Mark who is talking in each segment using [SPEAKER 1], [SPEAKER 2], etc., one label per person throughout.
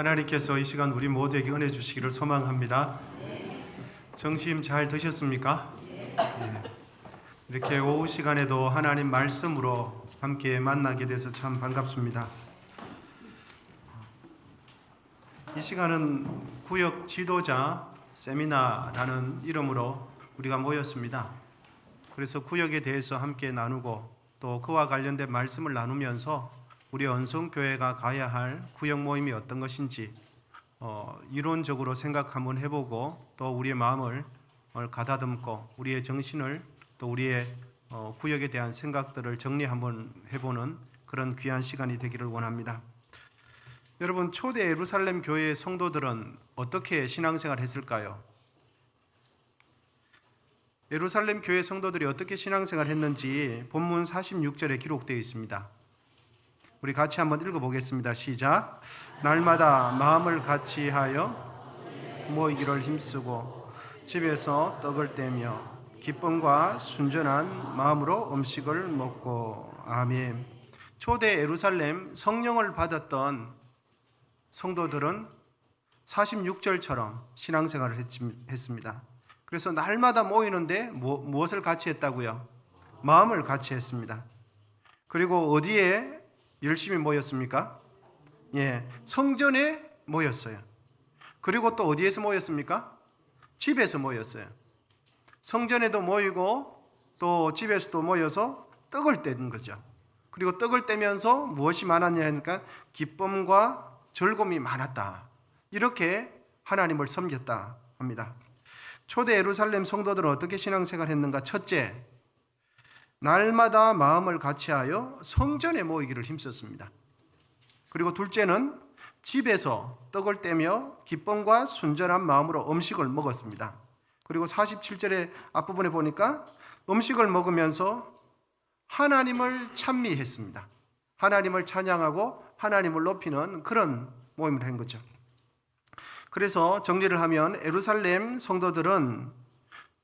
[SPEAKER 1] 하나님께서 이 시간 우리 모두에게 은혜 주시기를 소망합니다. 점심 잘 드셨습니까? 네. 이렇게 오후 시간에도 하나님 말씀으로 함께 만나게 돼서 참 반갑습니다. 이 시간은 구역 지도자 세미나라는 이름으로 우리가 모였습니다. 그래서 구역에 대해서 함께 나누고 또 그와 관련된 말씀을 나누면서 우리 언성교회가 가야 할 구역 모임이 어떤 것인지 이론적으로 생각 한번 해보고 또 우리의 마음을 가다듬고 우리의 정신을 또 우리의 구역에 대한 생각들을 정리 한번 해보는 그런 귀한 시간이 되기를 원합니다. 여러분, 초대 예루살렘 교회의 성도들은 어떻게 신앙생활을 했을까요? 예루살렘 교회 성도들이 어떻게 신앙생활을 했는지 본문 46절에 기록되어 있습니다. 우리 같이 한번 읽어보겠습니다. 시작. 날마다 마음을 같이하여 모이기를 힘쓰고 집에서 떡을 떼며 기쁨과 순전한 마음으로 음식을 먹고. 아멘. 초대 예루살렘 성령을 받았던 성도들은 46절처럼 신앙생활을 했습니다. 그래서 날마다 모이는데 무엇을 같이 했다고요? 마음을 같이 했습니다. 그리고 어디에 열심히 모였습니까? 성전에 모였어요. 그리고 또 어디에서 모였습니까? 집에서 모였어요. 성전에도 모이고 또 집에서도 모여서 떡을 떼는 거죠. 그리고 떡을 떼면서 무엇이 많았냐 하니까 기쁨과 즐거움이 많았다. 이렇게 하나님을 섬겼다 합니다. 초대 예루살렘 성도들은 어떻게 신앙생활을 했는가? 첫째, 날마다 마음을 같이하여 성전에 모이기를 힘썼습니다. 그리고 둘째는 집에서 떡을 떼며 기쁨과 순전한 마음으로 음식을 먹었습니다. 그리고 47절의 앞부분에 보니까 음식을 먹으면서 하나님을 찬미했습니다. 하나님을 찬양하고 하나님을 높이는 그런 모임을 한 거죠. 그래서 정리를 하면 예루살렘 성도들은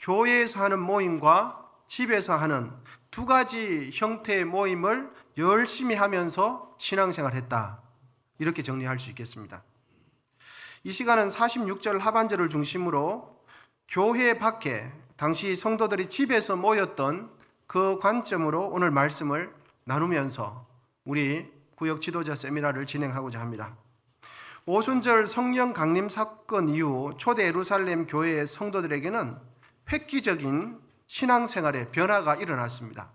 [SPEAKER 1] 교회에서 하는 모임과 집에서 하는 두 가지 형태의 모임을 열심히 하면서 신앙생활을 했다. 이렇게 정리할 수 있겠습니다. 이 시간은 46절 하반절을 중심으로 교회 밖에 당시 성도들이 집에서 모였던 그 관점으로 오늘 말씀을 나누면서 우리 구역 지도자 세미나를 진행하고자 합니다. 오순절 성령 강림 사건 이후 초대 예루살렘 교회의 성도들에게는 획기적인 신앙생활의 변화가 일어났습니다.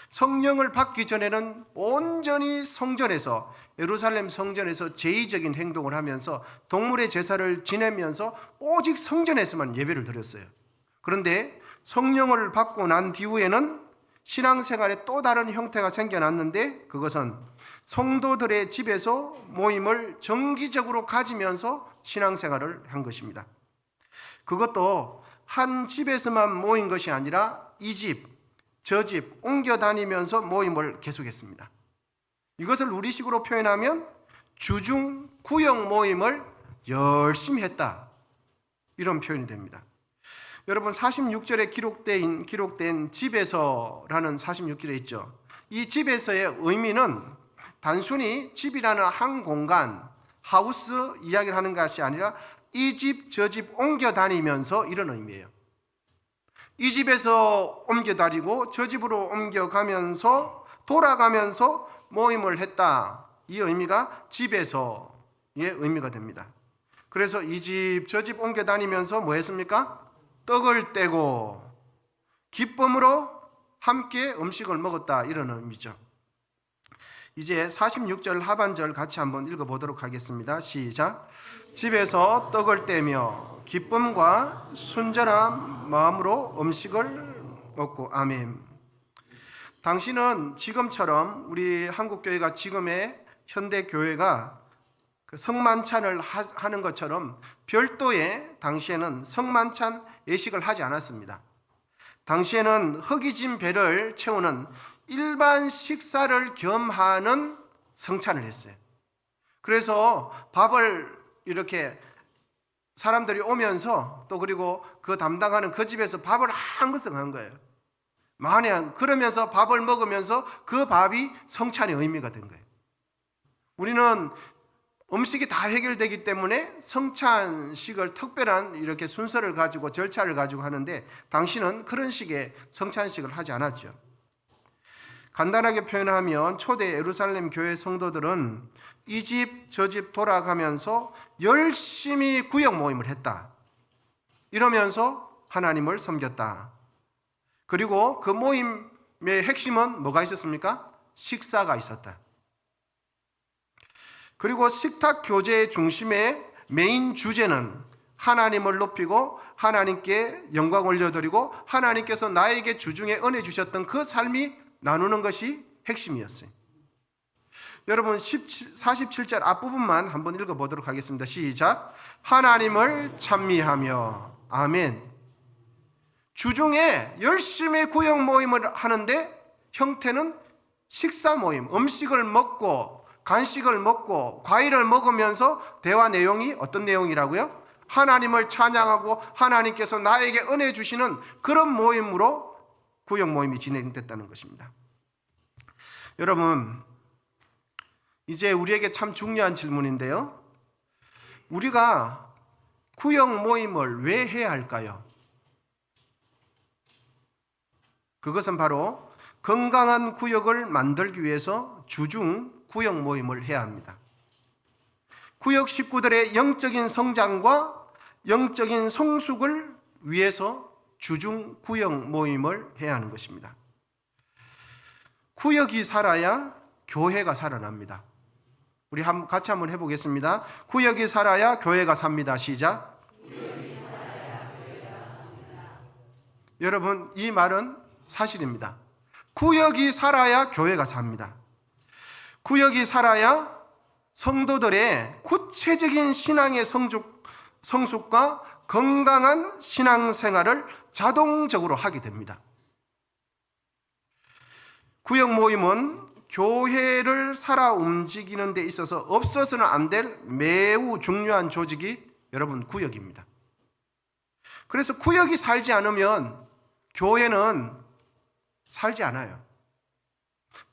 [SPEAKER 1] 성령을 받기 전에는 온전히 성전에서 예루살렘 성전에서 제의적인 행동을 하면서 동물의 제사를 지내면서 오직 성전에서만 예배를 드렸어요. 그런데 성령을 받고 난 뒤후에는 신앙생활의 또 다른 형태가 생겨났는데 그것은 성도들의 집에서 모임을 정기적으로 가지면서 신앙생활을 한 것입니다. 그것도 한 집에서만 모인 것이 아니라 이 집, 저 집 옮겨 다니면서 모임을 계속했습니다. 이것을 우리식으로 표현하면 주중 구역 모임을 열심히 했다. 이런 표현이 됩니다. 여러분 46절에 기록된 집에서라는 46절에 있죠. 이 집에서의 의미는 단순히 집이라는 한 공간, 하우스 이야기를 하는 것이 아니라 이 집, 저 집 옮겨 다니면서 이런 의미예요. 이 집에서 옮겨 다니고 저 집으로 옮겨가면서 돌아가면서 모임을 했다. 이 의미가 집에서의 의미가 됩니다. 그래서 이 집, 저 집 옮겨 다니면서 뭐 했습니까? 떡을 떼고 기쁨으로 함께 음식을 먹었다. 이런 의미죠. 이제 46절 하반절 같이 한번 읽어보도록 하겠습니다. 시작. 집에서 떡을 떼며 기쁨과 순전한 마음으로 음식을 먹고. 아멘. 당시는 지금처럼 우리 한국교회가 지금의 현대교회가 성만찬을 하는 것처럼 별도의 당시에는 성만찬 예식을 하지 않았습니다. 당시에는 허기진 배를 채우는 일반 식사를 겸하는 성찬을 했어요. 그래서 밥을 이렇게 사람들이 오면서 또 그리고 그 담당하는 그 집에서 밥을 한것을 한 거예요. 그러면서 밥을 먹으면서 그 밥이 성찬의 의미가 된 거예요. 우리는 음식이 다 해결되기 때문에 성찬식을 특별한 이렇게 순서를 가지고 절차를 가지고 하는데 당시는 그런 식의 성찬식을 하지 않았죠. 간단하게 표현하면 초대 예루살렘 교회 성도들은 이 집 저 집 돌아가면서 열심히 구역 모임을 했다. 이러면서 하나님을 섬겼다. 그리고 그 모임의 핵심은 뭐가 있었습니까? 식사가 있었다. 그리고 식탁 교제의 중심의 메인 주제는 하나님을 높이고 하나님께 영광 올려드리고 하나님께서 나에게 주중에 은혜 주셨던 그 삶이 나누는 것이 핵심이었어요. 여러분 47절 앞부분만 한번 읽어보도록 하겠습니다. 시작. 하나님을 찬미하며. 아멘. 주중에 열심히 구역 모임을 하는데 형태는 식사 모임, 음식을 먹고 간식을 먹고 과일을 먹으면서 대화 내용이 어떤 내용이라고요? 하나님을 찬양하고 하나님께서 나에게 은혜 주시는 그런 모임으로 구역 모임이 진행됐다는 것입니다. 여러분, 이제 우리에게 참 중요한 질문인데요. 우리가 구역 모임을 왜 해야 할까요? 그것은 바로 건강한 구역을 만들기 위해서 주중 구역 모임을 해야 합니다. 구역 식구들의 영적인 성장과 영적인 성숙을 위해서 주중 구역 모임을 해야 하는 것입니다. 구역이 살아야 교회가 살아납니다. 우리 같이 한번 해보겠습니다. 구역이 살아야 교회가 삽니다. 시작. 여러분, 이 말은 사실입니다. 구역이 살아야 교회가 삽니다. 구역이 살아야 성도들의 구체적인 신앙의 성숙과 건강한 신앙생활을 자동적으로 하게 됩니다. 구역 모임은 교회를 살아 움직이는 데 있어서 없어서는 안 될 매우 중요한 조직이 여러분 구역입니다. 그래서 구역이 살지 않으면 교회는 살지 않아요.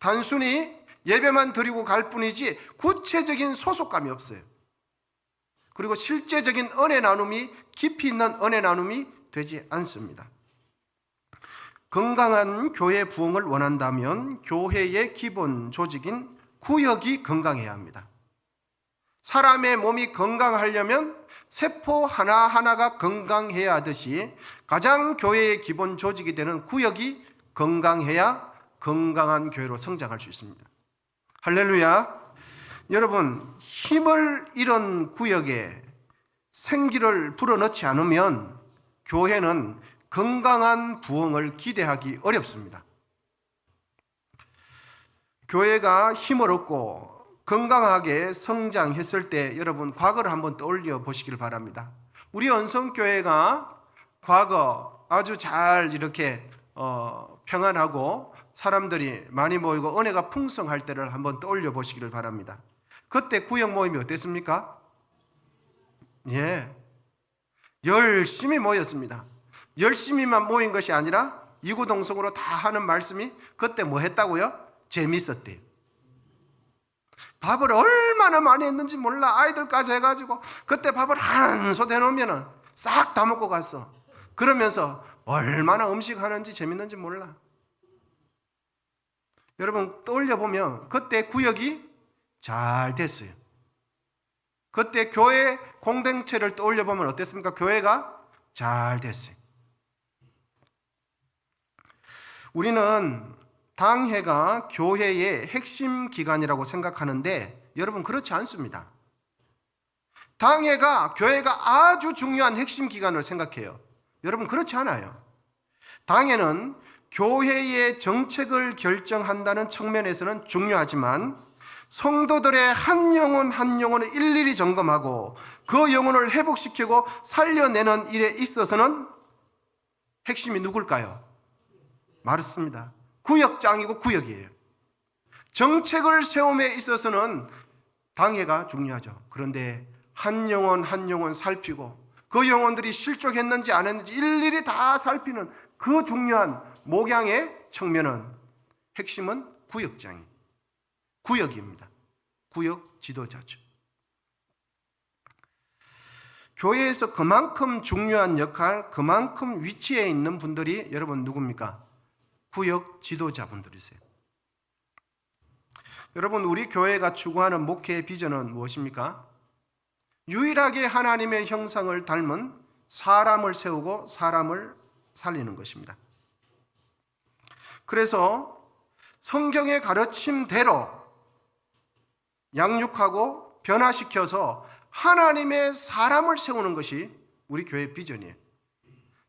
[SPEAKER 1] 단순히 예배만 드리고 갈 뿐이지 구체적인 소속감이 없어요. 그리고 실제적인 은혜 나눔이 깊이 있는 은혜 나눔이 되지 않습니다. 건강한 교회 부흥을 원한다면 교회의 기본 조직인 구역이 건강해야 합니다. 사람의 몸이 건강하려면 세포 하나하나가 건강해야 하듯이 가장 교회의 기본 조직이 되는 구역이 건강해야 건강한 교회로 성장할 수 있습니다. 할렐루야. 여러분, 힘을 잃은 구역에 생기를 불어넣지 않으면 교회는 건강한 부흥을 기대하기 어렵습니다. 교회가 힘을 얻고 건강하게 성장했을 때 여러분 과거를 한번 떠올려 보시길 바랍니다. 우리 언성교회가 과거 아주 잘 이렇게 평안하고 사람들이 많이 모이고 은혜가 풍성할 때를 한번 떠올려 보시기를 바랍니다. 그때 구역 모임이 어땠습니까? 예, 열심히 모였습니다. 열심히만 모인 것이 아니라 이구동성으로 다 하는 말씀이 그때 뭐 했다고요? 재밌었대요. 밥을 얼마나 많이 했는지 몰라. 아이들까지 해가지고 그때 밥을 한솥 해놓으면 싹 다 먹고 갔어. 그러면서 얼마나 음식 하는지 재밌는지 몰라. 여러분 떠올려보면 그때 구역이 잘 됐어요. 그때 교회 공동체를 떠올려보면 어땠습니까? 교회가 잘 됐어요. 우리는 당회가 교회의 핵심 기관이라고 생각하는데 여러분 그렇지 않습니다. 당회가 교회가 아주 중요한 핵심 기관을 생각해요. 여러분 그렇지 않아요. 당회는 교회의 정책을 결정한다는 측면에서는 중요하지만 성도들의 한 영혼 한 영혼을 일일이 점검하고 그 영혼을 회복시키고 살려내는 일에 있어서는 핵심이 누굴까요? 맞습니다. 구역장이고 구역이에요. 정책을 세움에 있어서는 당회가 중요하죠. 그런데 한 영혼 한 영혼 살피고 그 영혼들이 실족했는지 안 했는지 일일이 다 살피는 그 중요한 목양의 측면은 핵심은 구역장이 구역입니다. 구역 지도자죠. 교회에서 그만큼 중요한 역할, 그만큼 위치에 있는 분들이 여러분 누굽니까? 구역 지도자분들이세요. 여러분, 우리 교회가 추구하는 목회의 비전은 무엇입니까? 유일하게 하나님의 형상을 닮은 사람을 세우고 사람을 살리는 것입니다. 그래서 성경의 가르침대로 양육하고 변화시켜서 하나님의 사람을 세우는 것이 우리 교회의 비전이에요.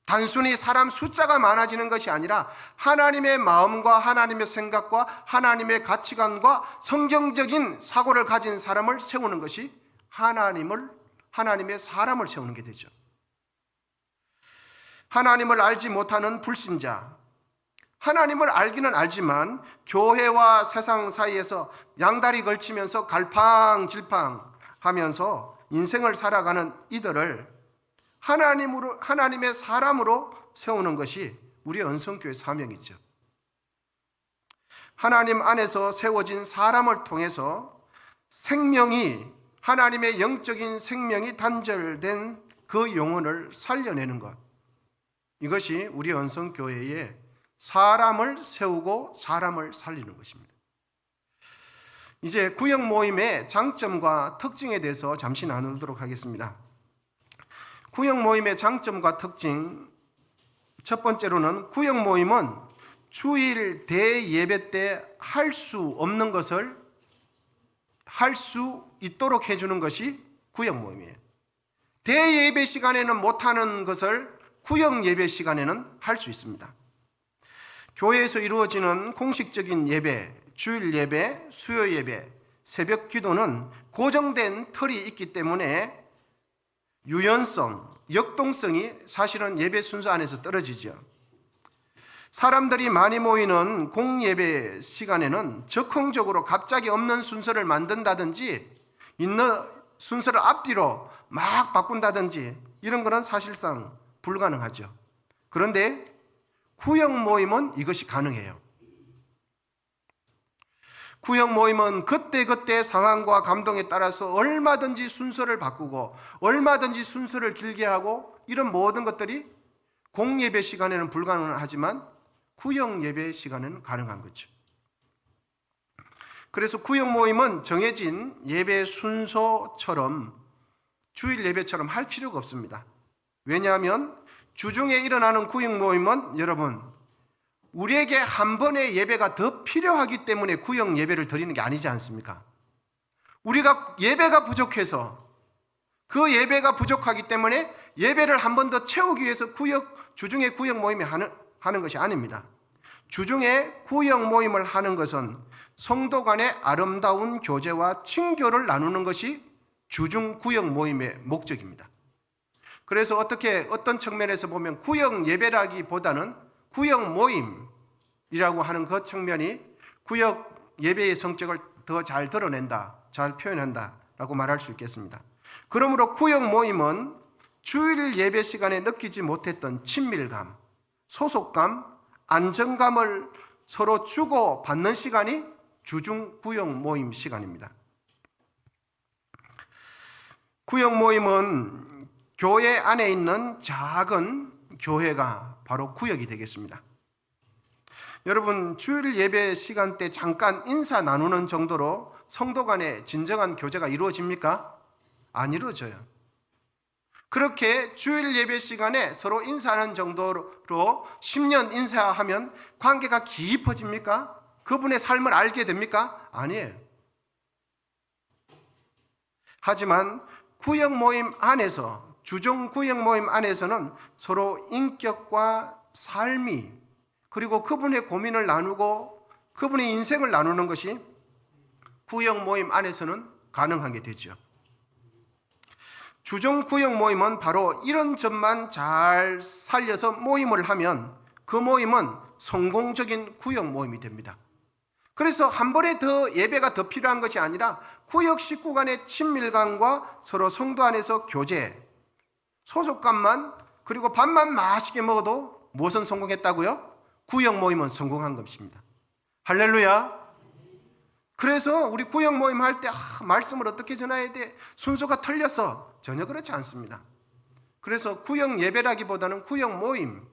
[SPEAKER 1] 단순히 사람 숫자가 많아지는 것이 아니라 하나님의 마음과 하나님의 생각과 하나님의 가치관과 성경적인 사고를 가진 사람을 세우는 것이 하나님의 사람을 세우는 게 되죠. 하나님을 알지 못하는 불신자, 하나님을 알기는 알지만 교회와 세상 사이에서 양다리 걸치면서 갈팡질팡 하면서 인생을 살아가는 이들을 하나님의 사람으로 세우는 것이 우리 언성교회 사명이죠. 하나님 안에서 세워진 사람을 통해서 하나님의 영적인 생명이 단절된 그 영혼을 살려내는 것, 이것이 우리 언성교회의 사람을 세우고 사람을 살리는 것입니다. 이제 구역 모임의 장점과 특징에 대해서 잠시 나누도록 하겠습니다. 구역 모임의 장점과 특징, 첫 번째로는 구역 모임은 주일 대예배 때 할 수 없는 것을 할 수 있도록 해주는 것이 구역 모임이에요. 대예배 시간에는 못하는 것을 구역 예배 시간에는 할 수 있습니다. 교회에서 이루어지는 공식적인 예배, 주일 예배, 수요 예배, 새벽 기도는 고정된 틀이 있기 때문에 유연성, 역동성이 사실은 예배 순서 안에서 떨어지죠. 사람들이 많이 모이는 공예배 시간에는 적극적으로 갑자기 없는 순서를 만든다든지 있는 순서를 앞뒤로 막 바꾼다든지 이런 거는 사실상 불가능하죠. 그런데 구역 모임은 이것이 가능해요. 구역 모임은 그때그때 상황과 감동에 따라서 얼마든지 순서를 바꾸고 얼마든지 순서를 길게 하고 이런 모든 것들이 공예배 시간에는 불가능하지만 구역 예배 시간에는 가능한 거죠. 그래서 구역 모임은 정해진 예배 순서처럼 주일 예배처럼 할 필요가 없습니다. 왜냐하면 주중에 일어나는 구역 모임은 여러분 우리에게 한 번의 예배가 더 필요하기 때문에 구역 예배를 드리는 게 아니지 않습니까? 우리가 예배가 부족해서 그 예배가 부족하기 때문에 예배를 한 번 더 채우기 위해서 주중에 구역 모임을 하는 것이 아닙니다. 주중에 구역 모임을 하는 것은 성도 간의 아름다운 교제와 친교를 나누는 것이 주중 구역 모임의 목적입니다. 그래서 어떤 측면에서 보면 구역 예배라기보다는 구역 모임이라고 하는 그 측면이 구역 예배의 성격을 더 잘 드러낸다, 잘 표현한다라고 말할 수 있겠습니다. 그러므로 구역 모임은 주일 예배 시간에 느끼지 못했던 친밀감, 소속감, 안정감을 서로 주고 받는 시간이 주중 구역 모임 시간입니다. 구역 모임은 교회 안에 있는 작은 교회가 바로 구역이 되겠습니다. 여러분, 주일 예배 시간대 잠깐 인사 나누는 정도로 성도 간의 진정한 교제가 이루어집니까? 안 이루어져요. 그렇게 주일 예배 시간에 서로 인사하는 정도로 10년 인사하면 관계가 깊어집니까? 그분의 삶을 알게 됩니까? 아니에요. 하지만 구역 모임 안에서, 주중 구역 모임 안에서는 서로 인격과 삶이, 그리고 그분의 고민을 나누고 그분의 인생을 나누는 것이 구역 모임 안에서는 가능한 게 되죠. 주중 구역 모임은 바로 이런 점만 잘 살려서 모임을 하면 그 모임은 성공적인 구역 모임이 됩니다. 그래서 한 번에 더 예배가 더 필요한 것이 아니라 구역 식구 간의 친밀감과 서로 성도 안에서 교제, 소속감만, 그리고 밥만 맛있게 먹어도 무엇은 성공했다고요? 구역 모임은 성공한 것입니다. 할렐루야. 그래서 우리 구역 모임 할 때 말씀을 어떻게 전해야 돼? 순서가 틀려서 전혀 그렇지 않습니다. 그래서 구역 예배라기보다는 구역 모임,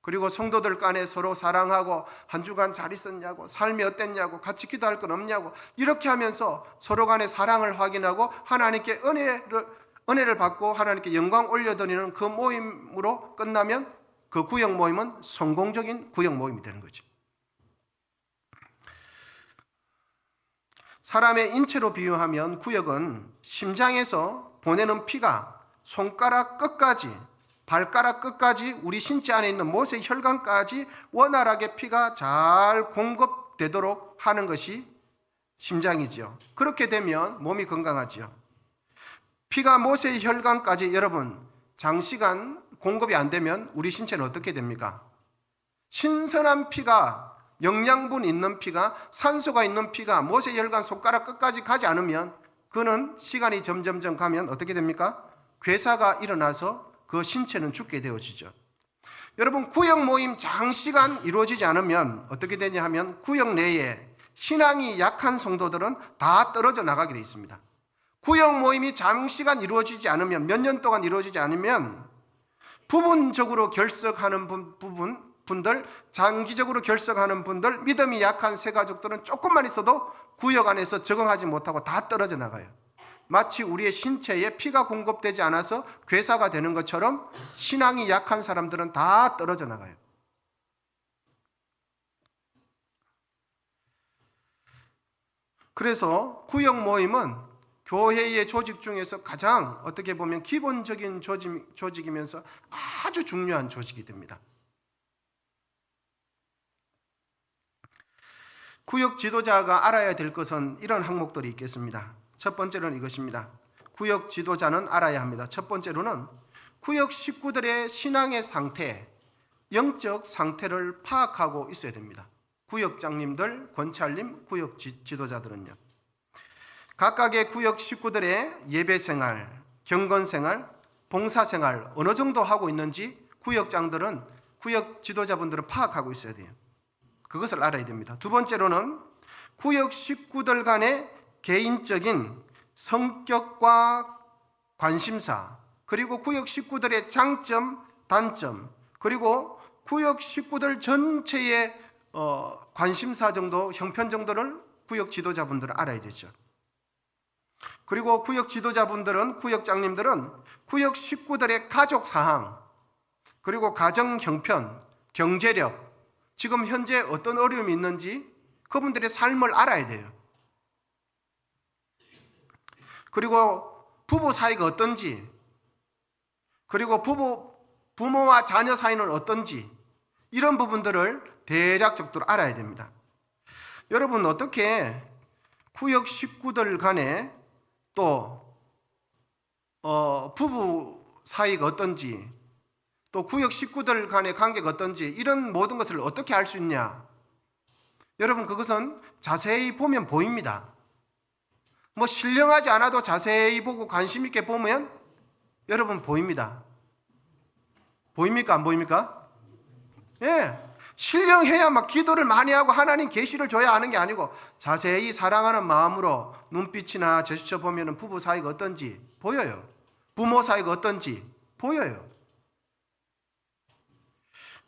[SPEAKER 1] 그리고 성도들 간에 서로 사랑하고 한 주간 잘 있었냐고, 삶이 어땠냐고, 같이 기도할 건 없냐고, 이렇게 하면서 서로 간에 사랑을 확인하고 하나님께 은혜를 받고 하나님께 영광 올려드리는 그 모임으로 끝나면 그 구역 모임은 성공적인 구역 모임이 되는 거죠. 사람의 인체로 비유하면 구역은 심장에서 보내는 피가 손가락 끝까지, 발가락 끝까지, 우리 신체 안에 있는 모세 혈관까지 원활하게 피가 잘 공급되도록 하는 것이 심장이지요. 그렇게 되면 몸이 건강하지요. 피가 모세 혈관까지 여러분 장시간 공급이 안 되면 우리 신체는 어떻게 됩니까? 신선한 피가, 영양분 있는 피가, 산소가 있는 피가 모세 혈관 손가락 끝까지 가지 않으면 그는 시간이 점점점 가면 어떻게 됩니까? 괴사가 일어나서 그 신체는 죽게 되어지죠. 여러분, 구역 모임 장시간 이루어지지 않으면 어떻게 되냐 하면 구역 내에 신앙이 약한 성도들은 다 떨어져 나가게 되어 있습니다. 구역 모임이 장시간 이루어지지 않으면, 몇 년 동안 이루어지지 않으면 부분적으로 결석하는 분들, 장기적으로 결석하는 분들, 믿음이 약한 새 가족들은 조금만 있어도 구역 안에서 적응하지 못하고 다 떨어져 나가요. 마치 우리의 신체에 피가 공급되지 않아서 괴사가 되는 것처럼 신앙이 약한 사람들은 다 떨어져 나가요. 그래서 구역 모임은 교회의 조직 중에서 가장 어떻게 보면 기본적인 조직이면서 아주 중요한 조직이 됩니다. 구역 지도자가 알아야 될 것은 이런 항목들이 있겠습니다. 첫 번째로는 이것입니다. 구역 지도자는 알아야 합니다. 첫 번째로는 구역 식구들의 신앙의 상태, 영적 상태를 파악하고 있어야 됩니다. 구역장님들, 권찰님, 구역 지도자들은요. 각각의 구역 식구들의 예배 생활, 경건 생활, 봉사 생활 어느 정도 하고 있는지 구역장들은, 구역 지도자분들은 파악하고 있어야 돼요. 그것을 알아야 됩니다. 두 번째로는 구역 식구들 간의 개인적인 성격과 관심사, 그리고 구역 식구들의 장점, 단점, 그리고 구역 식구들 전체의 관심사 정도, 형편 정도를 구역 지도자분들은 알아야 되죠. 그리고 구역 지도자분들은, 구역장님들은 구역 식구들의 가족 사항, 그리고 가정 형편, 경제력, 지금 현재 어떤 어려움이 있는지 그분들의 삶을 알아야 돼요. 그리고 부부 사이가 어떤지, 그리고 부모와 자녀 사이는 어떤지, 이런 부분들을 대략적으로 알아야 됩니다. 여러분, 어떻게 구역 식구들 간에 또 부부 사이가 어떤지, 또 구역 식구들 간의 관계가 어떤지, 이런 모든 것을 어떻게 알 수 있냐? 여러분, 그것은 자세히 보면 보입니다. 신령하지 않아도 자세히 보고 관심 있게 보면 여러분 보입니다. 보입니까? 안 보입니까? 예. 신령해야 막 기도를 많이 하고 하나님 계시를 줘야 하는 게 아니고 자세히 사랑하는 마음으로 눈빛이나 제스처 보면 부부 사이가 어떤지 보여요. 부모 사이가 어떤지 보여요.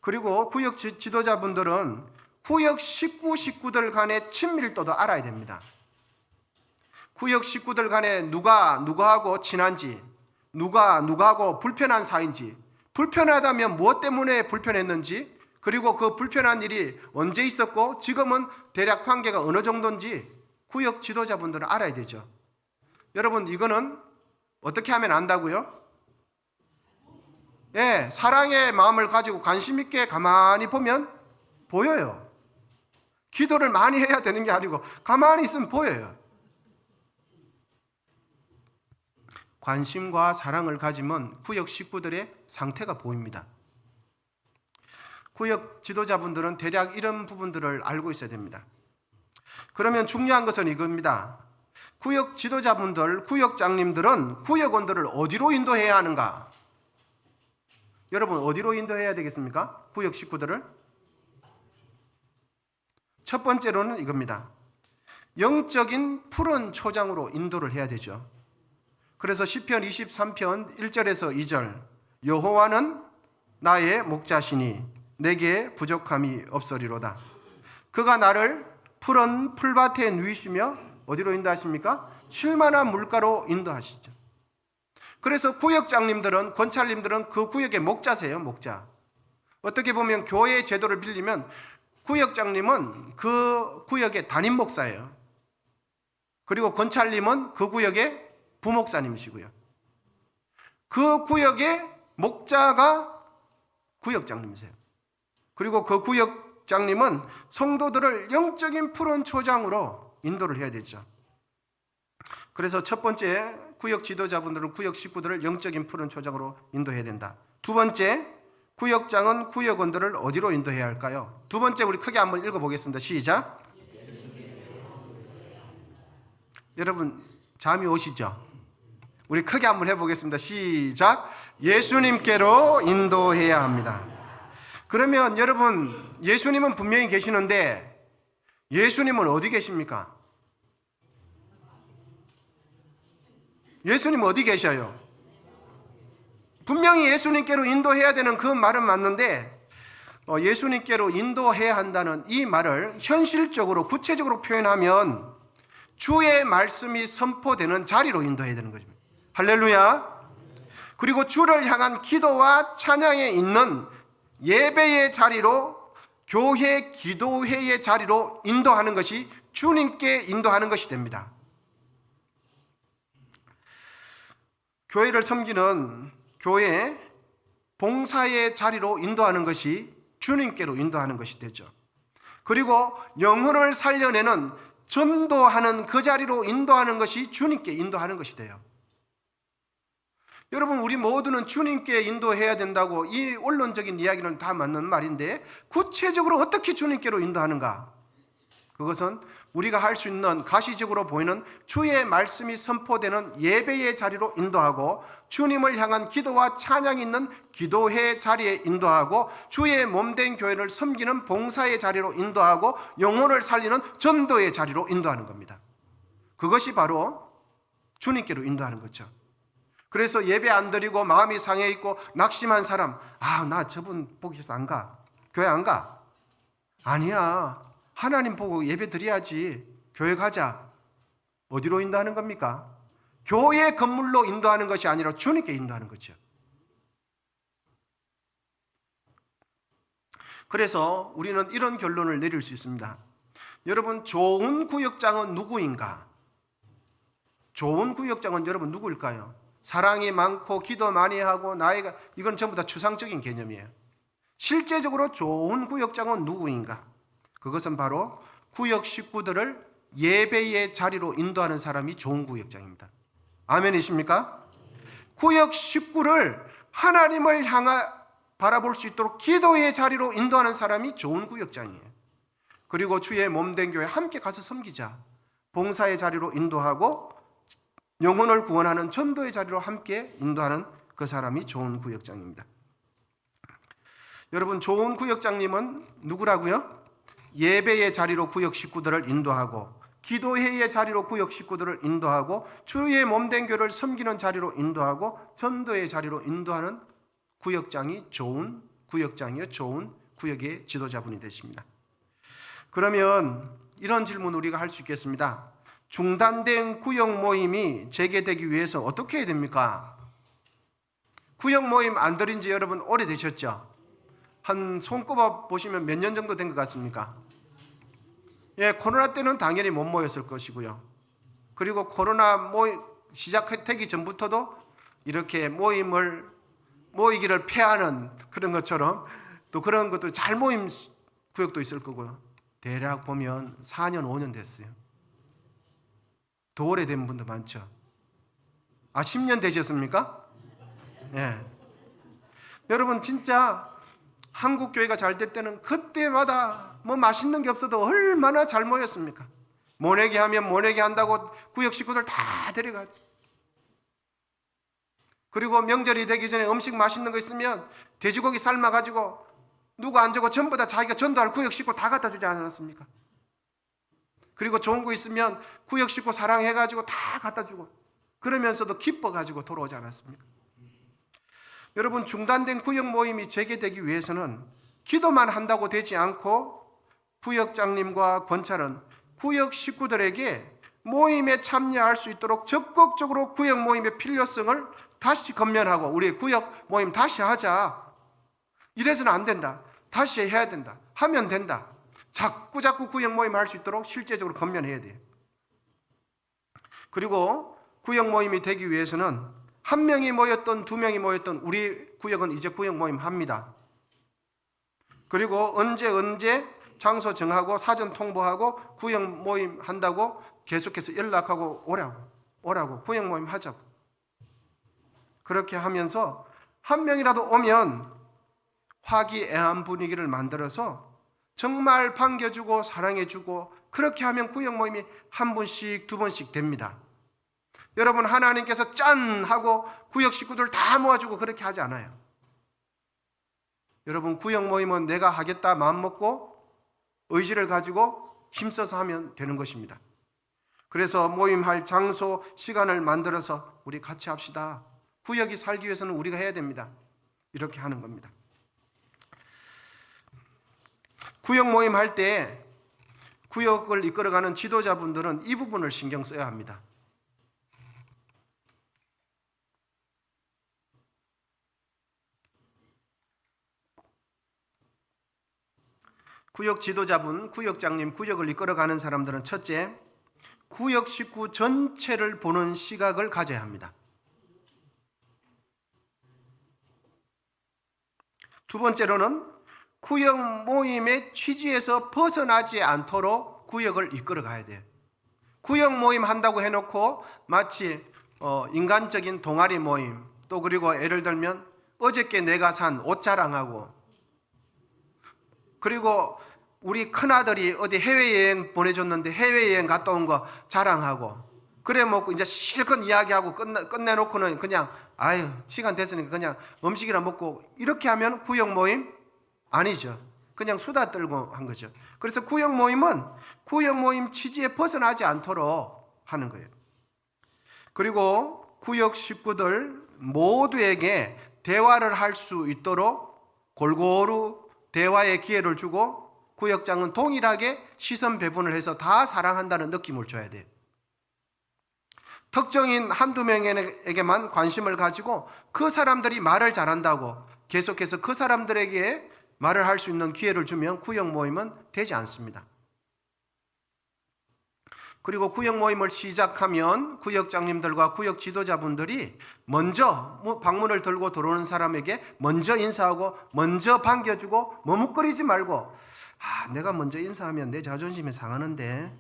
[SPEAKER 1] 그리고 구역 지도자분들은 구역 식구들 간의 친밀도도 알아야 됩니다. 구역 식구들 간에 누구하고 친한지, 누구하고 불편한 사이인지, 불편하다면 무엇 때문에 불편했는지, 그리고 그 불편한 일이 언제 있었고 지금은 대략 관계가 어느 정도인지 구역 지도자분들은 알아야 되죠. 여러분, 이거는 어떻게 하면 안다고요? 예, 사랑의 마음을 가지고 관심 있게 가만히 보면 보여요. 기도를 많이 해야 되는 게 아니고 가만히 있으면 보여요. 관심과 사랑을 가지면 구역 식구들의 상태가 보입니다. 구역 지도자분들은 대략 이런 부분들을 알고 있어야 됩니다. 그러면 중요한 것은 이겁니다. 구역 지도자분들, 구역장님들은 구역원들을 어디로 인도해야 하는가? 여러분, 어디로 인도해야 되겠습니까? 구역 식구들을? 첫 번째로는 이겁니다. 영적인 푸른 초장으로 인도를 해야 되죠. 그래서 시편 23편 1절에서 2절, 여호와는 나의 목자시니 내게 부족함이 없으리로다. 그가 나를 푸른 풀밭에 누이시며 어디로 인도하십니까? 쉴만한 물가로 인도하시죠. 그래서 구역장님들은, 권찰님들은 그 구역의 목자세요. 목자. 어떻게 보면 교회 제도를 빌리면 구역장님은 그 구역의 담임 목사예요. 그리고 권찰님은 그 구역의 부목사님이시고요. 그 구역의 목자가 구역장님이세요. 그리고 그 구역장님은 성도들을 영적인 푸른 초장으로 인도를 해야 되죠. 그래서 첫 번째, 구역 지도자분들은 구역 식구들을 영적인 푸른 초장으로 인도해야 된다. 두 번째, 구역장은 구역원들을 어디로 인도해야 할까요? 두 번째, 우리 크게 한번 읽어보겠습니다. 시작. 여러분 잠이 오시죠? 우리 크게 한번 해보겠습니다. 시작. 예수님께로 인도해야 합니다. 그러면 여러분, 예수님은 분명히 계시는데 예수님은 어디 계십니까? 예수님 어디 계셔요? 분명히 예수님께로 인도해야 되는 그 말은 맞는데 예수님께로 인도해야 한다는 이 말을 현실적으로 구체적으로 표현하면 주의 말씀이 선포되는 자리로 인도해야 되는 거죠. 할렐루야. 그리고 주를 향한 기도와 찬양에 있는 예배의 자리로, 교회 기도회의 자리로 인도하는 것이 주님께 인도하는 것이 됩니다. 교회를 섬기는 교회 봉사의 자리로 인도하는 것이 주님께로 인도하는 것이 되죠. 그리고 영혼을 살려내는 전도하는 그 자리로 인도하는 것이 주님께 인도하는 것이 돼요. 여러분, 우리 모두는 주님께 인도해야 된다고, 이 원론적인 이야기는 다 맞는 말인데 구체적으로 어떻게 주님께로 인도하는가? 그것은 우리가 할 수 있는 가시적으로 보이는 주의 말씀이 선포되는 예배의 자리로 인도하고, 주님을 향한 기도와 찬양이 있는 기도회 자리에 인도하고, 주의 몸된 교회를 섬기는 봉사의 자리로 인도하고, 영혼을 살리는 전도의 자리로 인도하는 겁니다. 그것이 바로 주님께로 인도하는 거죠. 그래서 예배 안 드리고 마음이 상해 있고 낙심한 사람, 나 저분 보기 싫어서 안 가. 교회 안 가. 아니야. 하나님 보고 예배 드려야지. 교회 가자. 어디로 인도하는 겁니까? 교회 건물로 인도하는 것이 아니라 주님께 인도하는 거죠. 그래서 우리는 이런 결론을 내릴 수 있습니다. 여러분, 좋은 구역장은 누구인가? 좋은 구역장은 여러분 누구일까요? 사랑이 많고 기도 많이 하고 나이가, 이건 전부 다 추상적인 개념이에요. 실제적으로 좋은 구역장은 누구인가? 그것은 바로 구역 식구들을 예배의 자리로 인도하는 사람이 좋은 구역장입니다. 아멘이십니까? 구역 식구를 하나님을 향해 바라볼 수 있도록 기도의 자리로 인도하는 사람이 좋은 구역장이에요. 그리고 주의 몸된 교회 함께 가서 섬기자. 봉사의 자리로 인도하고 영혼을 구원하는 전도의 자리로 함께 인도하는 그 사람이 좋은 구역장입니다. 여러분, 좋은 구역장님은 누구라고요? 예배의 자리로 구역 식구들을 인도하고, 기도회의 자리로 구역 식구들을 인도하고, 주의 몸된 교회를 섬기는 자리로 인도하고, 전도의 자리로 인도하는 구역장이 좋은 구역장이요, 좋은 구역의 지도자분이 되십니다. 그러면 이런 질문 우리가 할 수 있겠습니다. 중단된 구역 모임이 재개되기 위해서 어떻게 해야 됩니까? 구역 모임 안 들인 지 여러분 오래되셨죠? 한 손꼽아 보시면 몇 년 정도 된 것 같습니까? 예, 코로나 때는 당연히 못 모였을 것이고요. 그리고 코로나 시작되기 전부터도 이렇게 모이기를 패하는 그런 것처럼 또 그런 것도 잘 모임 구역도 있을 거고요. 대략 보면 4년, 5년 됐어요. 더 오래된 분도 많죠. 10년 되셨습니까? 예. 여러분, 진짜 한국 교회가 잘 될 때는 그때마다 맛있는 게 없어도 얼마나 잘 모였습니까? 모내기 하면 모내기 한다고 구역 식구들 다 데려가죠. 그리고 명절이 되기 전에 음식 맛있는 거 있으면 돼지고기 삶아가지고 누구 안 주고 전부 다 자기가 전도할 구역 식구 다 갖다 주지 않았습니까? 그리고 좋은 거 있으면 구역 식구 사랑해가지고 다 갖다 주고, 그러면서도 기뻐가지고 돌아오지 않았습니까? 여러분, 중단된 구역 모임이 재개되기 위해서는 기도만 한다고 되지 않고 구역장님과 권찰은 구역 식구들에게 모임에 참여할 수 있도록 적극적으로 구역 모임의 필요성을 다시 건면하고, 우리 구역 모임 다시 하자, 이래서는 안 된다, 다시 해야 된다, 하면 된다, 자꾸 구역 모임 할 수 있도록 실제적으로 건면해야 돼요. 그리고 구역 모임이 되기 위해서는 한 명이 모였던 두 명이 모였던 우리 구역은 이제 구역 모임 합니다. 그리고 언제 장소 정하고 사전 통보하고 구역 모임 한다고 계속해서 연락하고 오라고 구역 모임 하자고. 그렇게 하면서 한 명이라도 오면 화기애애한 분위기를 만들어서 정말 반겨주고 사랑해주고, 그렇게 하면 구역 모임이 한 번씩 두 번씩 됩니다. 여러분, 하나님께서 짠 하고 구역 식구들 다 모아주고 그렇게 하지 않아요. 여러분, 구역 모임은 내가 하겠다 마음 먹고 의지를 가지고 힘써서 하면 되는 것입니다. 그래서 모임할 장소, 시간을 만들어서 우리 같이 합시다. 구역이 살기 위해서는 우리가 해야 됩니다. 이렇게 하는 겁니다. 구역 모임 할 때 구역을 이끌어가는 지도자분들은 이 부분을 신경 써야 합니다. 구역 지도자분, 구역장님, 구역을 이끌어가는 사람들은 첫째, 구역 식구 전체를 보는 시각을 가져야 합니다. 두 번째로는 구역 모임의 취지에서 벗어나지 않도록 구역을 이끌어 가야 돼요. 구역 모임 한다고 해놓고 마치 인간적인 동아리 모임, 또 그리고 예를 들면 어저께 내가 산 옷 자랑하고, 그리고 우리 큰아들이 어디 해외여행 보내줬는데 해외여행 갔다 온 거 자랑하고, 그래 먹고 이제 실컷 이야기하고 끝내놓고는 그냥 아유 시간 됐으니까 그냥 음식이나 먹고, 이렇게 하면 구역 모임 아니죠. 그냥 수다 떨고 한 거죠. 그래서 구역 모임은 구역 모임 취지에 벗어나지 않도록 하는 거예요. 그리고 구역 식구들 모두에게 대화를 할 수 있도록 골고루 대화의 기회를 주고, 구역장은 동일하게 시선 배분을 해서 다 사랑한다는 느낌을 줘야 돼요. 특정인 한두 명에게만 관심을 가지고 그 사람들이 말을 잘한다고 계속해서 그 사람들에게 말을 할 수 있는 기회를 주면 구역 모임은 되지 않습니다. 그리고 구역 모임을 시작하면 구역장님들과 구역 지도자분들이 먼저 방문을 들고 들어오는 사람에게 먼저 인사하고 먼저 반겨주고 머뭇거리지 말고, 내가 먼저 인사하면 내 자존심이 상하는데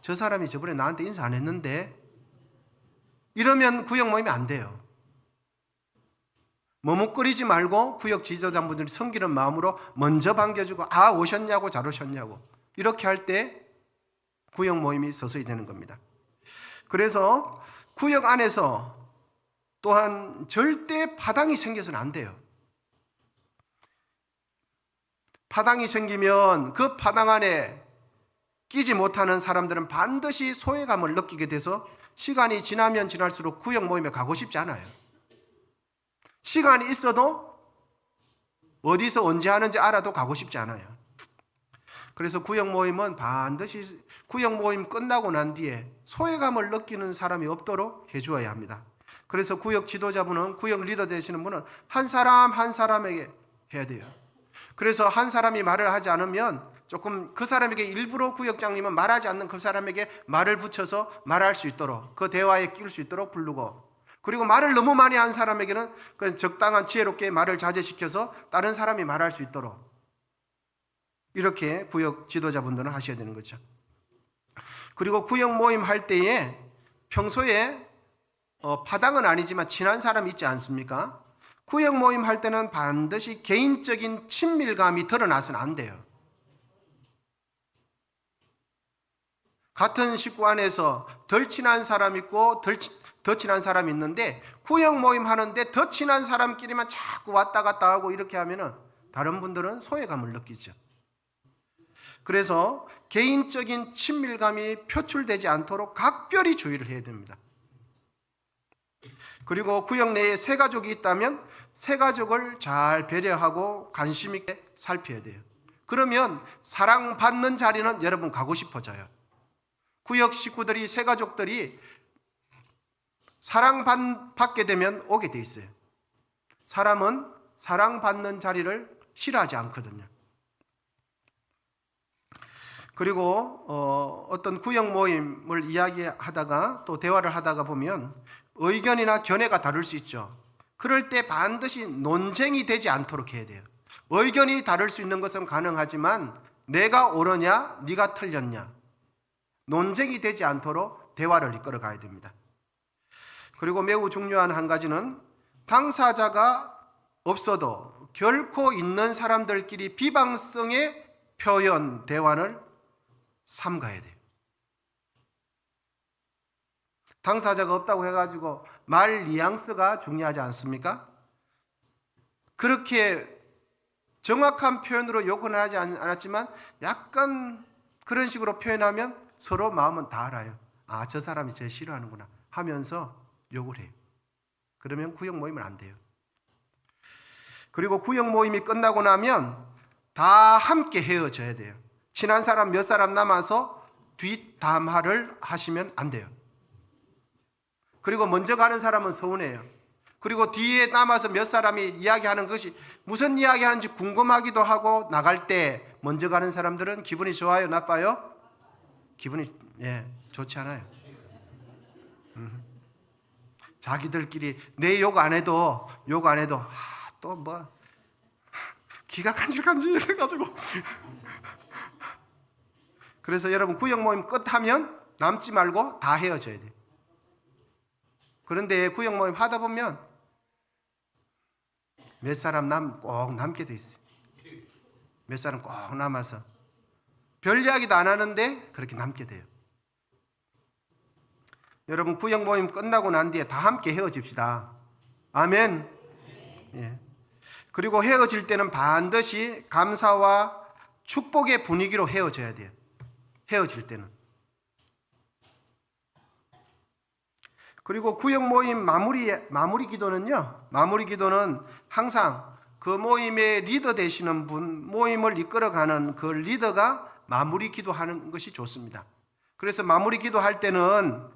[SPEAKER 1] 저 사람이 저번에 나한테 인사 안 했는데, 이러면 구역 모임이 안 돼요. 머뭇거리지 말고 구역 지도자분들이 섬기는 마음으로 먼저 반겨주고, 오셨냐고 잘 오셨냐고, 이렇게 할 때 구역 모임이 서서히 되는 겁니다. 그래서 구역 안에서 또한 절대 파당이 생겨서는 안 돼요. 파당이 생기면 그 파당 안에 끼지 못하는 사람들은 반드시 소외감을 느끼게 돼서 시간이 지나면 지날수록 구역 모임에 가고 싶지 않아요. 시간이 있어도 어디서 언제 하는지 알아도 가고 싶지 않아요. 그래서 구역 모임은 반드시 구역 모임 끝나고 난 뒤에 소외감을 느끼는 사람이 없도록 해주어야 합니다. 그래서 구역 지도자분은, 구역 리더 되시는 분은 한 사람 한 사람에게 해야 돼요. 그래서 한 사람이 말을 하지 않으면 조금 그 사람에게 일부러 구역장님은 말하지 않는 그 사람에게 말을 붙여서 말할 수 있도록, 그 대화에 끼울 수 있도록 부르고, 그리고 말을 너무 많이 한 사람에게는 그 적당한 지혜롭게 말을 자제시켜서 다른 사람이 말할 수 있도록, 이렇게 구역 지도자분들은 하셔야 되는 거죠. 그리고 구역 모임 할 때에 평소에 파당은 아니지만 친한 사람이 있지 않습니까? 구역 모임 할 때는 반드시 개인적인 친밀감이 드러나서는 안 돼요. 같은 식구 안에서 덜 친한 사람 있고 더 친한 사람이 있는데, 구역 모임 하는데 더 친한 사람끼리만 자꾸 왔다 갔다 하고 이렇게 하면은 다른 분들은 소외감을 느끼죠. 그래서 개인적인 친밀감이 표출되지 않도록 각별히 주의를 해야 됩니다. 그리고 구역 내에 새 가족이 있다면 새 가족을 잘 배려하고 관심 있게 살펴야 돼요. 그러면 사랑받는 자리는 여러분 가고 싶어져요. 구역 식구들이, 새 가족들이 사랑받게 되면 오게 돼 있어요. 사람은 사랑받는 자리를 싫어하지 않거든요. 그리고 어떤 구역 모임을 이야기하다가 또 대화를 하다가 보면 의견이나 견해가 다를 수 있죠. 그럴 때 반드시 논쟁이 되지 않도록 해야 돼요. 의견이 다를 수 있는 것은 가능하지만 내가 옳으냐 네가 틀렸냐, 논쟁이 되지 않도록 대화를 이끌어 가야 됩니다. 그리고 매우 중요한 한 가지는 당사자가 없어도 결코 있는 사람들끼리 비방성의 표현, 대화를 삼가야 돼요. 당사자가 없다고 해가지고 말 뉘앙스가 중요하지 않습니까? 그렇게 정확한 표현으로 욕은 하지 않았지만 약간 그런 식으로 표현하면 서로 마음은 다 알아요. 아, 저 사람이 제 싫어하는구나 하면서 욕을 해요. 그러면 구역 모임은 안 돼요. 그리고 구역 모임이 끝나고 나면 다 함께 헤어져야 돼요. 친한 사람 몇 사람 남아서 뒷담화를 하시면 안 돼요. 그리고 먼저 가는 사람은 서운해요. 그리고 뒤에 남아서 몇 사람이 이야기하는 것이 무슨 이야기하는지 궁금하기도 하고, 나갈 때 먼저 가는 사람들은 기분이 좋아요, 나빠요? 기분이 좋지 않아요. 자기들끼리 내 욕 안 해도 또 뭐 기가 간질간질해가지고 그래서 여러분 구역 모임 끝하면 남지 말고 다 헤어져야 돼요. 그런데 구역 모임 하다 보면 몇 사람 꼭 남게 돼 있어요. 몇 사람 꼭 남아서 별 이야기도 안 하는데 그렇게 남게 돼요. 여러분 구역 모임 끝나고 난 뒤에 다 함께 헤어집시다. 아멘. 예. 그리고 헤어질 때는 반드시 감사와 축복의 분위기로 헤어져야 돼요. 헤어질 때는. 그리고 구역 모임 마무리 기도는요. 마무리 기도는 항상 그 모임의 리더 되시는 분, 모임을 이끌어가는 그 리더가 마무리 기도하는 것이 좋습니다. 그래서 마무리 기도할 때는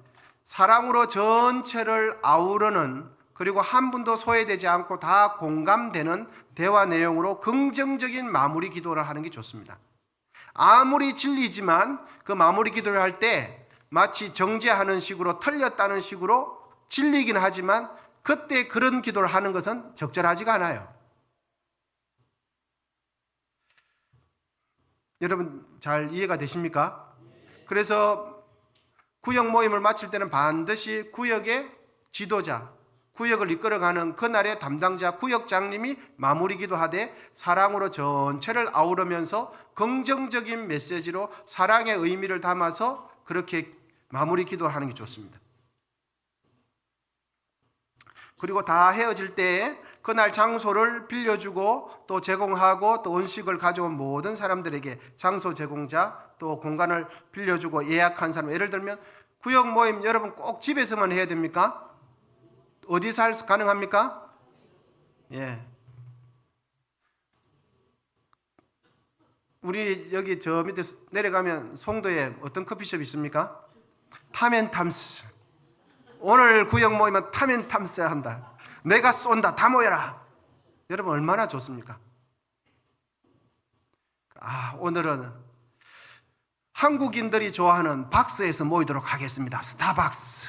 [SPEAKER 1] 사랑으로 전체를 아우르는, 그리고 한 분도 소외되지 않고 다 공감되는 대화 내용으로 긍정적인 마무리 기도를 하는 게 좋습니다. 아무리 진리지만 그 마무리 기도를 할 때 마치 정죄하는 식으로, 틀렸다는 식으로 진리긴 하지만 그때 그런 기도를 하는 것은 적절하지가 않아요. 여러분 잘 이해가 되십니까? 그래서 구역 모임을 마칠 때는 반드시 구역의 지도자, 구역을 이끌어가는 그날의 담당자 구역장님이 마무리 기도하되 사랑으로 전체를 아우르면서 긍정적인 메시지로 사랑의 의미를 담아서 그렇게 마무리 기도하는 게 좋습니다. 그리고 다 헤어질 때에 그날 장소를 빌려주고 또 제공하고 또 음식을 가져온 모든 사람들에게 장소 제공자, 또 공간을 빌려주고 예약한 사람, 예를 들면 구역 모임 여러분 꼭 집에서만 해야 됩니까? 어디서 가능합니까? 예. 우리 여기 저 밑에 내려가면 송도에 어떤 커피숍이 있습니까? 타멘탐스. 오늘 구역 모임은 타멘탐스 한다. 내가 쏜다. 다 모여라. 여러분 얼마나 좋습니까? 오늘은 한국인들이 좋아하는 박스에서 모이도록 하겠습니다. 스타벅스.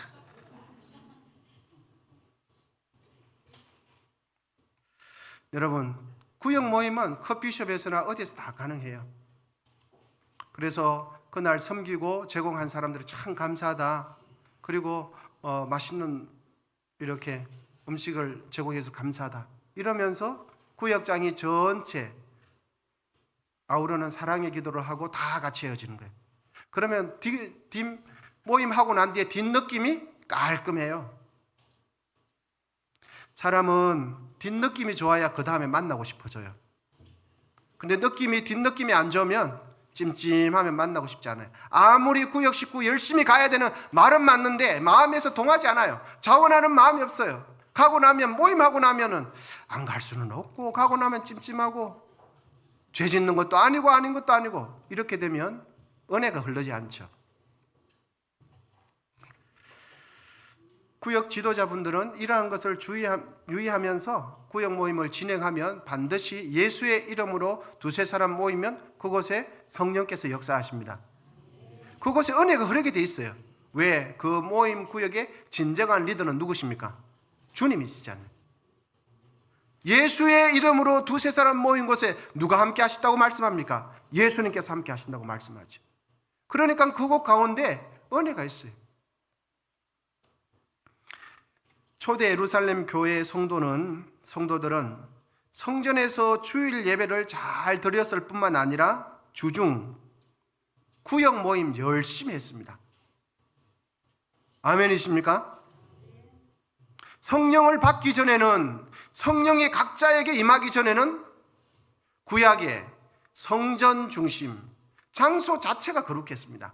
[SPEAKER 1] 여러분 구역 모임은 커피숍에서나 어디서 다 가능해요. 그래서 그날 섬기고 제공한 사람들이 참 감사하다. 그리고 맛있는 이렇게 음식을 제공해서 감사하다. 이러면서 구역장이 전체 아우르는 사랑의 기도를 하고 다 같이 헤어지는 거예요. 그러면 뒷 모임하고 난 뒤에 뒷느낌이 깔끔해요. 사람은 뒷느낌이 좋아야 그 다음에 만나고 싶어져요. 근데 뒷느낌이 안 좋으면 찜찜하면 만나고 싶지 않아요. 아무리 구역 식구 열심히 가야 되는 말은 맞는데 마음에서 동하지 않아요. 자원하는 마음이 없어요. 가고 나면, 모임하고 나면은 안 갈 수는 없고, 가고 나면 찜찜하고, 죄 짓는 것도 아니고 아닌 것도 아니고, 이렇게 되면 은혜가 흘러지 않죠. 구역 지도자분들은 이러한 것을 유의하면서 구역 모임을 진행하면 반드시 예수의 이름으로 두세 사람 모이면 그곳에 성령께서 역사하십니다. 그곳에 은혜가 흐르게 돼 있어요. 왜? 그 모임 구역의 진정한 리더는 누구십니까? 주님이시잖아요. 예수의 이름으로 두세 사람 모인 곳에 누가 함께 하신다고 말씀합니까? 예수님께서 함께 하신다고 말씀하죠. 그러니까 그곳 가운데 은혜가 있어요. 초대 예루살렘 교회의 성도들은 성전에서 주일 예배를 잘 드렸을 뿐만 아니라 주중 구역 모임 열심히 했습니다. 아멘이십니까? 성령을 받기 전에는, 성령이 각자에게 임하기 전에는 구약의 성전 중심, 장소 자체가 거룩했습니다.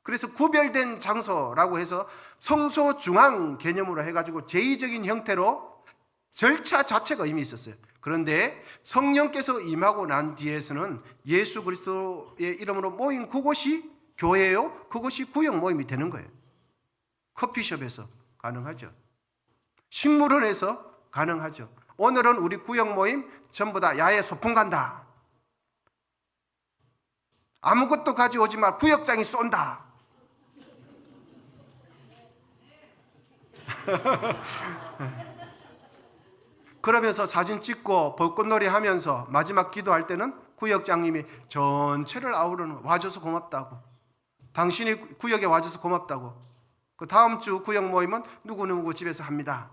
[SPEAKER 1] 그래서 구별된 장소라고 해서 성소 중앙 개념으로 해가지고 제의적인 형태로 절차 자체가 이미 있었어요. 그런데 성령께서 임하고 난 뒤에서는 예수 그리스도의 이름으로 모인 그곳이 교회요, 그곳이 구역 모임이 되는 거예요. 커피숍에서 가능하죠. 식물원에서 가능하죠. 오늘은 우리 구역 모임 전부 다 야외 소풍 간다. 아무것도 가져오지 마. 구역장이 쏜다. 그러면서 사진 찍고 벚꽃놀이 하면서 마지막 기도할 때는 구역장님이 전체를 아우르는, 와줘서 고맙다고, 당신이 구역에 와줘서 고맙다고, 그 다음 주 구역 모임은 누구누구 집에서 합니다.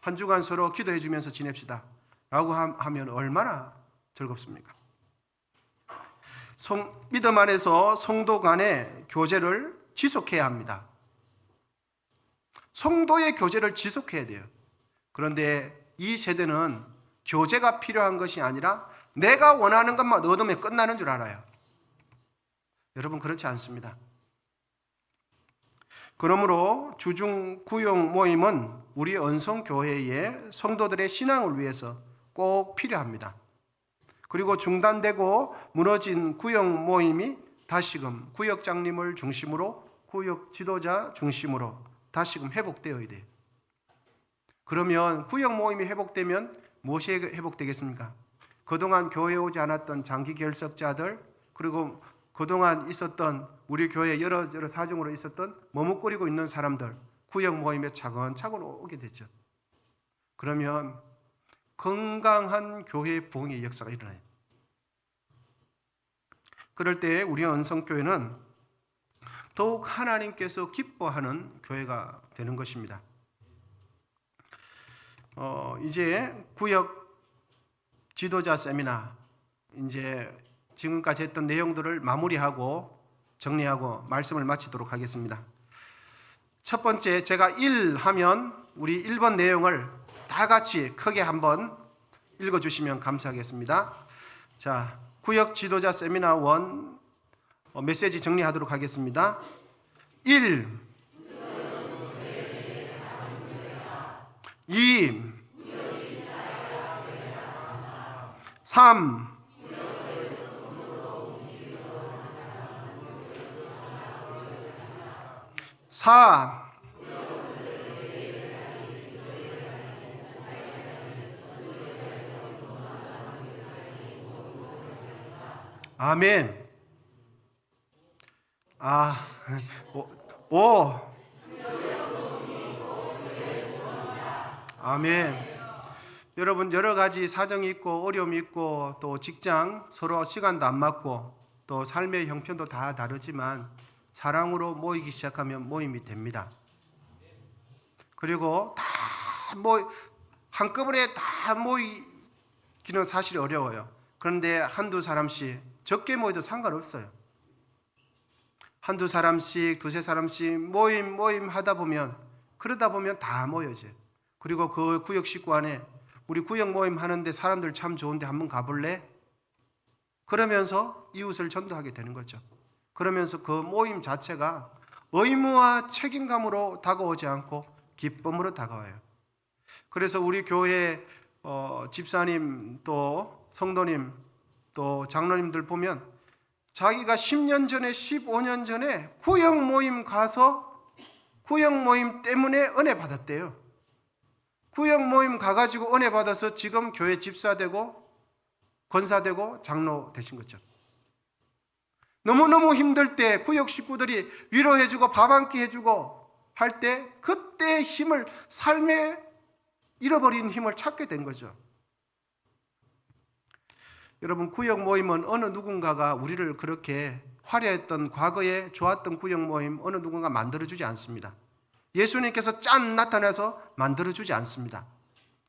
[SPEAKER 1] 한 주간 서로 기도해 주면서 지냅시다 라고 하면 얼마나 즐겁습니까? 믿음 안에서 성도 간의 교제를 지속해야 합니다. 성도의 교제를 지속해야 돼요. 그런데 이 세대는 교제가 필요한 것이 아니라 내가 원하는 것만 얻으면 끝나는 줄 알아요. 여러분, 그렇지 않습니다. 그러므로 주중 구역 모임은 우리 언성교회의 성도들의 신앙을 위해서 꼭 필요합니다. 그리고 중단되고 무너진 구역 모임이 다시금 구역장님을 중심으로, 구역 지도자 중심으로 다시금 회복되어야 돼요. 그러면 구역 모임이 회복되면 무엇이 회복되겠습니까? 그동안 교회에 오지 않았던 장기 결석자들, 그리고 그동안 있었던 우리 교회 여러 사정으로 있었던 머뭇거리고 있는 사람들, 구역 모임에 차근차근 오게 되죠. 그러면 건강한 교회의 부흥의 역사가 일어나요. 그럴 때 우리 언성교회는 더욱 하나님께서 기뻐하는 교회가 되는 것입니다. 이제 구역 지도자 세미나, 이제 지금까지 했던 내용들을 마무리하고 정리하고 말씀을 마치도록 하겠습니다. 첫 번째, 제가 1 하면 우리 1번 내용을 다 같이 크게 한번 읽어주시면 감사하겠습니다. 자, 구역 지도자 세미나 1 메시지 정리하도록 하겠습니다. 1. 2. 3. 4. 아멘. 5. 아멘. 여러분, 여러 가지 사정이 있고 어려움이 있고 또 직장 서로 시간도 안 맞고 또 삶의 형편도 다 다르지만 사랑으로 모이기 시작하면 모임이 됩니다. 그리고 다 한꺼번에 다 모이기는 사실 어려워요. 그런데 한두 사람씩, 적게 모여도 상관없어요. 한두 사람씩, 두세 사람씩 모임 하다 보면, 그러다 보면 다 모여져요. 그리고 그 구역 식구 안에 우리 구역 모임 하는데 사람들 참 좋은데 한번 가볼래? 그러면서 이웃을 전도하게 되는 거죠. 그러면서 그 모임 자체가 의무와 책임감으로 다가오지 않고 기쁨으로 다가와요. 그래서 우리 교회 집사님 또 성도님 또 장로님들 보면 자기가 10년 전에 15년 전에 구역 모임 가서 구역 모임 때문에 은혜 받았대요. 구역 모임 가가지고 은혜 받아서 지금 교회 집사 되고 권사 되고 장로 되신 거죠. 너무너무 힘들 때 구역 식구들이 위로해주고 밥 한 끼 해주고 할 때 그때 힘을, 삶에 잃어버린 힘을 찾게 된 거죠. 여러분, 구역 모임은 어느 누군가가 우리를 그렇게 화려했던 과거에 좋았던 구역 모임 어느 누군가 만들어주지 않습니다. 예수님께서 짠 나타나서 만들어주지 않습니다.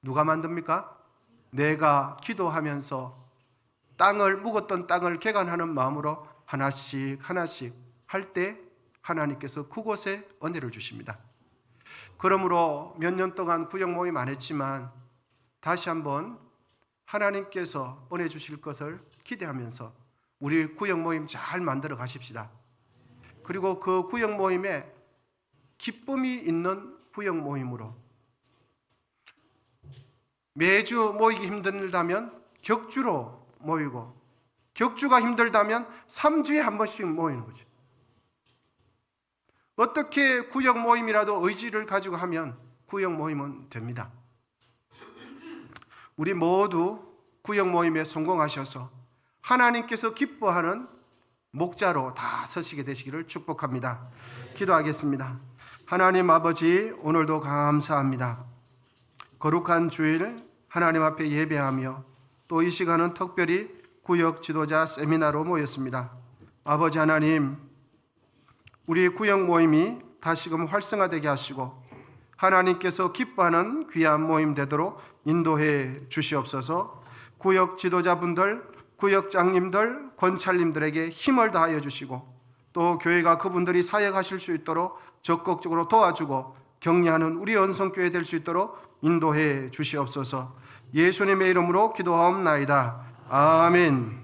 [SPEAKER 1] 누가 만듭니까? 내가 기도하면서 묵었던 땅을 개간하는 마음으로 하나씩 할 때 하나님께서 그곳에 은혜를 주십니다. 그러므로 몇 년 동안 구역 모임 안 했지만 다시 한번 하나님께서 은혜 주실 것을 기대하면서 우리 구역 모임 잘 만들어 가십시다. 그리고 그 구역 모임에 기쁨이 있는 구역 모임으로 매주 모이기 힘들다면 격주로 모이고, 격주가 힘들다면 3주에 한 번씩 모이는 거죠. 어떻게 구역 모임이라도 의지를 가지고 하면 구역 모임은 됩니다. 우리 모두 구역 모임에 성공하셔서 하나님께서 기뻐하는 목자로 다 서시게 되시기를 축복합니다. 기도하겠습니다. 하나님 아버지, 오늘도 감사합니다. 거룩한 주일 하나님 앞에 예배하며 또 이 시간은 특별히 구역 지도자 세미나로 모였습니다. 아버지 하나님, 우리 구역 모임이 다시금 활성화되게 하시고 하나님께서 기뻐하는 귀한 모임 되도록 인도해 주시옵소서. 구역 지도자분들, 구역장님들, 권찰님들에게 힘을 다하여 주시고 또 교회가 그분들이 사역하실 수 있도록 적극적으로 도와주고 격려하는 우리 언성교회 될 수 있도록 인도해 주시옵소서. 예수님의 이름으로 기도하옵나이다. 아멘.